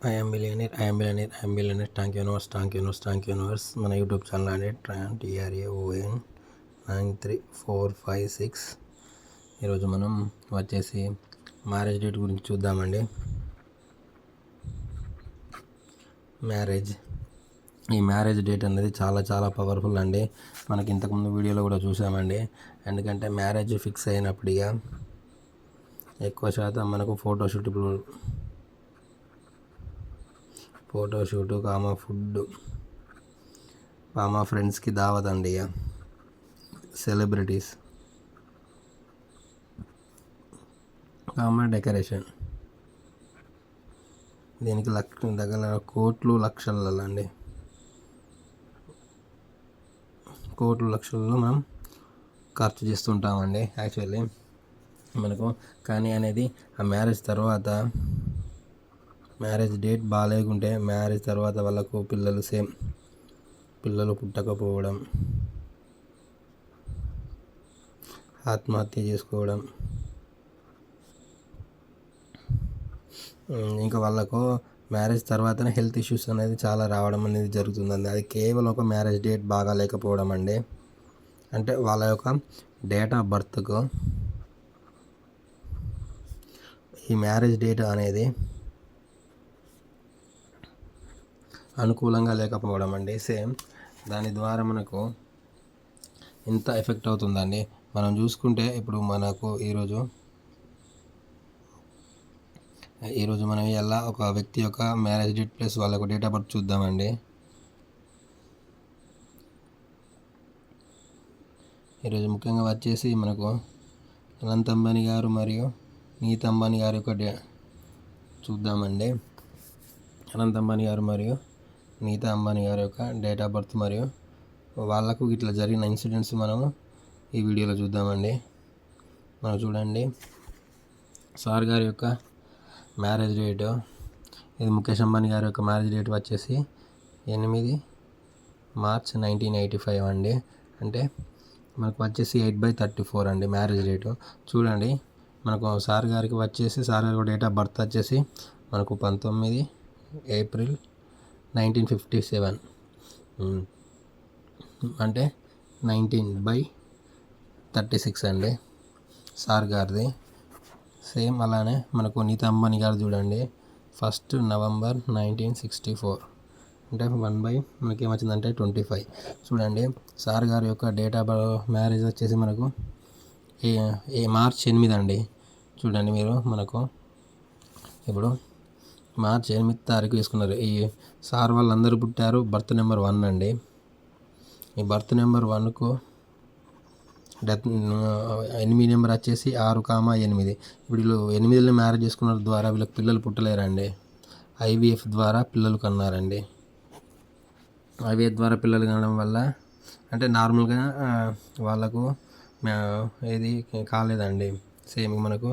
I'm billionaire I'm billionaire I'm billionaire thank universe మన YouTube channel అండి TRAON 93456. ఈరోజు మనం వచ్చేసి మ్యారేజ్ డేట్ గురించి చూద్దామండి. ఈ మ్యారేజ్ డేట్ అనేది చాలా చాలా పవర్ఫుల్ అండి. మనకి ఇంతకుముందు వీడియోలో కూడా చూసామండి. ఎందుకంటే మ్యారేజ్ ఫిక్స్ అయినప్పుడు ఇక ఎక్కువ శాతం మనకు ఫోటోషూట్ ఫుడ్ ఫ్రెండ్స్కి దావత్ అండి. ఇక సెలబ్రిటీస్ డెకరేషన్ దీనికి దగ్గర లక్షలలో అండి. లక్షల్లో మనం ఖర్చు చేస్తుంటామండి యాక్చువల్లీ మనకు. కానీ అనేది ఆ మ్యారేజ్ డేట్ బాగాలేకుంటే మ్యారేజ్ తర్వాత వాళ్ళకు పిల్లలు పుట్టకపోవడం, ఆత్మహత్య చేసుకోవడం, ఇంకా వాళ్ళకు మ్యారేజ్ తర్వాతనే హెల్త్ ఇష్యూస్ అనేది చాలా రావడం అనేది జరుగుతుందండి. అది కేవలం ఒక మ్యారేజ్ డేట్ బాగా లేకపోవడం అండి. అంటే వాళ్ళ యొక్క డేట్ ఆఫ్ బర్త్కు ఈ మ్యారేజ్ డేట్ అనేది అనుకూలంగా లేకపోవడం అండి. సేమ్ దాని ద్వారా మనకు ఇంత ఎఫెక్ట్ అవుతుందండి. మనం చూసుకుంటే ఇప్పుడు మనకు ఈరోజు మనం ఎలా ఒక వ్యక్తి యొక్క మ్యారేజ్ డేట్ ప్లస్ వాళ్ళ యొక్క డేట్ ఆఫ్ బర్త్ చూద్దామండి. ఈరోజు ముఖ్యంగా వచ్చేసి మనకు అనంత్ అంబానీ గారు మరియు నీతా అంబానీ గారి యొక్క చూద్దామండి. అనంత్ అంబానీ గారు మరియు నీతా అంబానీ గారి యొక్క డేట్ ఆఫ్ బర్త్ మరియు వాళ్ళకు ఇట్లా జరిగిన ఇన్సిడెంట్స్ మనము ఈ వీడియోలో చూద్దామండి. మనం చూడండి, సార్ గారి యొక్క మ్యారేజ్ డేటు, ఇది ముఖేష్ అంబానీ గారి యొక్క మ్యారేజ్ డేట్ వచ్చేసి 8 మార్చ్ 1985 అండి. అంటే మనకు వచ్చేసి 8/34 అండి మ్యారేజ్ డేటు. చూడండి, మనకు సార్ గారి డేట్ ఆఫ్ బర్త్ వచ్చేసి మనకు 19 ఏప్రిల్ 1957, అంటే 19/36 అండి సార్ గారిది. సేమ్ అలానే మనకు నీతా అంబానీ గారు చూడండి 1 నవంబర్ 1964, అంటే మనకి ఏమొచ్చిందంటే 25. చూడండి, సార్ గారి యొక్క డేట్ ఆఫ్ మ్యారేజ్ వచ్చేసి మనకు మార్చ్ 8 అండి. చూడండి మీరు, మనకు ఇప్పుడు మార్చ్ 8 తారీఖు వేసుకున్నారు. ఈ సార్ వాళ్ళందరూ పుట్టారు బర్త్ నెంబర్ 1 అండి. ఈ బర్త్ నెంబర్ 1కు డెత్ 8 నెంబర్ వచ్చేసి 6,8. ఇప్పుడు వీళ్ళు 8 మ్యారేజ్ చేసుకున్న ద్వారా వీళ్ళకి పిల్లలు పుట్టలేరండి. IVF ద్వారా పిల్లలు కన్నారండి. IVF ద్వారా పిల్లలు కనడం వల్ల అంటే నార్మల్గా వాళ్ళకు ఏది కాలేదండి. సేమ్ మనకు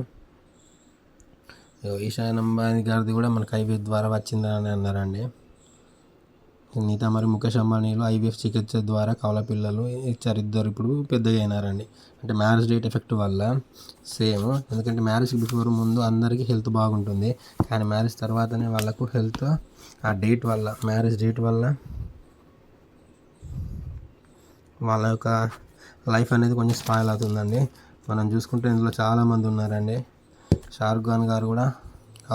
ఈశాన్ అంబానీ గారిది కూడా మనకు IVF ద్వారా వచ్చిందని అన్నారండి. నీతా మరి ముఖేష్ అంబానీలో IVF చికిత్స ద్వారా కవల పిల్లలు ఇచ్చారు. ఇద్దరు ఇప్పుడు పెద్దగా అయినారండి. అంటే మ్యారేజ్ డేట్ ఎఫెక్ట్ వల్ల సేమ్. ఎందుకంటే మ్యారేజ్ బిఫోర్ ముందు అందరికీ హెల్త్ బాగుంటుంది, కానీ మ్యారేజ్ తర్వాతనే వాళ్ళకు హెల్త్ ఆ డేట్ వల్ల మ్యారేజ్ డేట్ వల్ల వాళ్ళ యొక్క లైఫ్ అనేది కొంచెం స్పాయిల్ అవుతుందండి. మనం చూసుకుంటే ఇందులో చాలామంది ఉన్నారండి. షారుఖ్ ఖాన్ గారు కూడా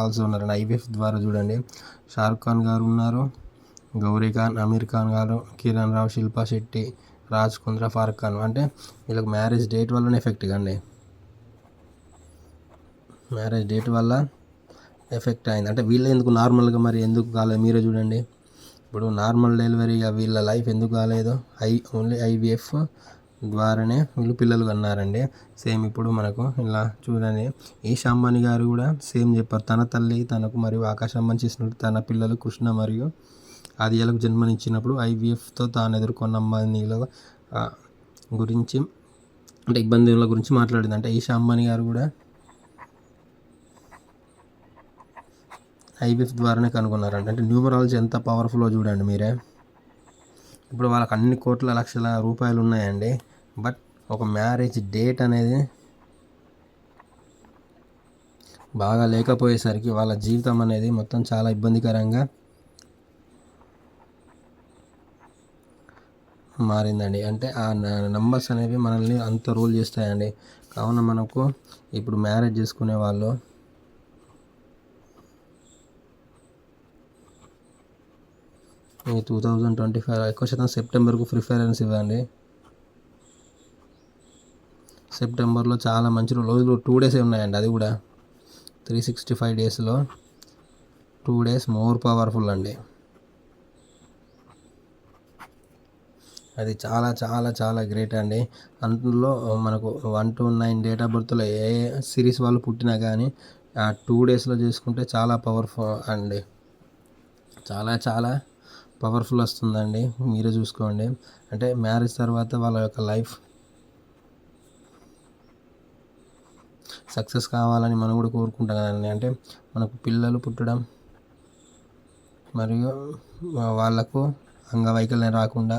ఆల్సో ఉన్నారండి IVF ద్వారా. చూడండి, షారుఖ్ ఖాన్ గారు ఉన్నారు, గౌరీ ఖాన్, అమీర్ ఖాన్ గారు, కిరణ్ రావు, శిల్పా శెట్టి, రాజ్ కుంద్రా, ఫారూక్ ఖాన్. అంటే వీళ్ళకి మ్యారేజ్ డేట్ వల్లనే ఎఫెక్ట్ అండి. మ్యారేజ్ డేట్ వల్ల ఎఫెక్ట్ అయింది. అంటే వీళ్ళు ఎందుకు నార్మల్గా మరి ఎందుకు కాలేదు మీరే చూడండి. ఇప్పుడు నార్మల్ డెలివరీగా వీళ్ళ లైఫ్ ఎందుకు కాలేదు? ఓన్లీ IVF ద్వారానే వీళ్ళు పిల్లలు కన్నారండి. సేమ్ ఇప్పుడు మనకు ఇలా చూడండి, ఈశా అంబానీ గారు కూడా సేమ్ చెప్పారు. తన తల్లి తనకు మరియు ఆకాశ్ అంబానీ చేసినట్టు తన పిల్లలు కృష్ణ మరియు ఆదియాలకు జన్మనిచ్చినప్పుడు IVFతో తాను ఎదుర్కొన్న అంబానీల గురించి అంటే ఇబ్బందుల గురించి మాట్లాడింది. అంటే ఈశా అంబానీ గారు కూడా IVF ద్వారానే కనుగొన్నారంట. అంటే న్యూమరాలజీ ఎంత పవర్ఫుల్లో చూడండి మీరే. ఇప్పుడు వాళ్ళకి అన్ని కోట్ల లక్షల రూపాయలు ఉన్నాయండి, బట్ ఒక మ్యారేజ్ డేట్ అనేది బాగా లేకపోయేసరికి వాళ్ళ జీవితం అనేది మొత్తం చాలా ఇబ్బందికరంగా మారిందండి. అంటే ఆ నంబర్స్ అనేవి మనల్ని అంత రూల్ చేస్తాయండి. కావున మనకు ఇప్పుడు మ్యారేజ్ చేసుకునే వాళ్ళు ఈ 2025 ఎక్కువ శాతం సెప్టెంబర్కు ప్రిఫరెన్స్ ఇవ్వండి. సెప్టెంబర్లో చాలా మంచి రోజులు 2 డేసే ఉన్నాయండి. అది కూడా 365 డేస్లో 2 డేస్ మోర్ పవర్ఫుల్ అండి. అది చాలా చాలా చాలా గ్రేట్ అండి. అందులో మనకు 1 to 9 డేట్ ఆఫ్ బర్త్లో ఏ సిరీస్ వాళ్ళు పుట్టినా కానీ ఆ 2 డేస్లో చేసుకుంటే చాలా పవర్ఫుల్ అండి. చాలా చాలా పవర్ఫుల్ వస్తుందండి. మీరే చూసుకోండి. అంటే మ్యారేజ్ తర్వాత వాళ్ళ యొక్క లైఫ్ సక్సెస్ కావాలని మనం కూడా కోరుకుంటాం కదండి. అంటే మనకు పిల్లలు పుట్టడం మరియు వాళ్ళకు అంగవైకల్యం రాకుండా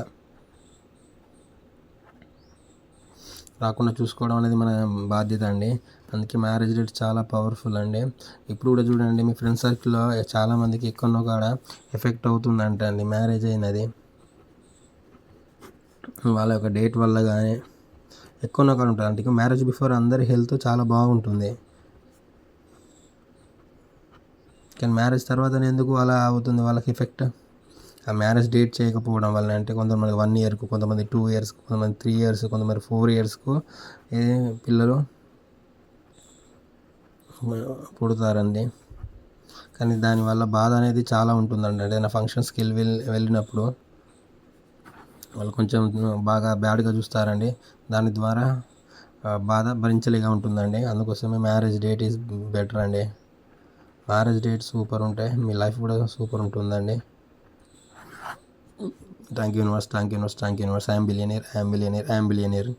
చూసుకోవడం అనేది మన బాధ్యత అండి. అందుకే మ్యారేజ్ డేట్ చాలా పవర్ఫుల్ అండి. ఇప్పుడు కూడా చూడండి, మీ ఫ్రెండ్ సర్కిల్లో చాలామందికి ఎక్కడో కాడ ఎఫెక్ట్ అవుతుందంట అండి మ్యారేజ్ అయినది. వాళ్ళ యొక్క డేట్ వల్ల కానీ ఎక్కడో కాడ ఉంటుంది. అంటే మ్యారేజ్ బిఫోర్ అందరి హెల్త్ చాలా బాగుంటుంది, కానీ మ్యారేజ్ తర్వాత ఎందుకు అలా అవుతుంది వాళ్ళకి ఎఫెక్ట్? ఆ మ్యారేజ్ డేట్ చేయకపోవడం వల్ల. అంటే కొంతమంది 1 ఇయర్కు, కొంతమంది 2 ఇయర్స్కు, కొంతమంది 3 ఇయర్స్, కొంతమంది 4 ఇయర్స్కు పిల్లలు పుడతారండి. కానీ దానివల్ల బాధ అనేది చాలా ఉంటుందండి. ఏదైనా ఫంక్షన్స్కి వెళ్ళినప్పుడు వాళ్ళు కొంచెం బాగా బ్యాడ్గా చూస్తారండి. దాని ద్వారా బాధ భరించలేక ఉంటుందండి. అందుకోసమే మ్యారేజ్ డేట్ ఈజ్ బెటర్ అండి. మ్యారేజ్ డేట్ సూపర్ ఉంటే మీ లైఫ్ కూడా సూపర్ ఉంటుందండి. Thank you universe, thank you universe, thank you universe. I'm billionaire, I'm billionaire, I'm billionaire.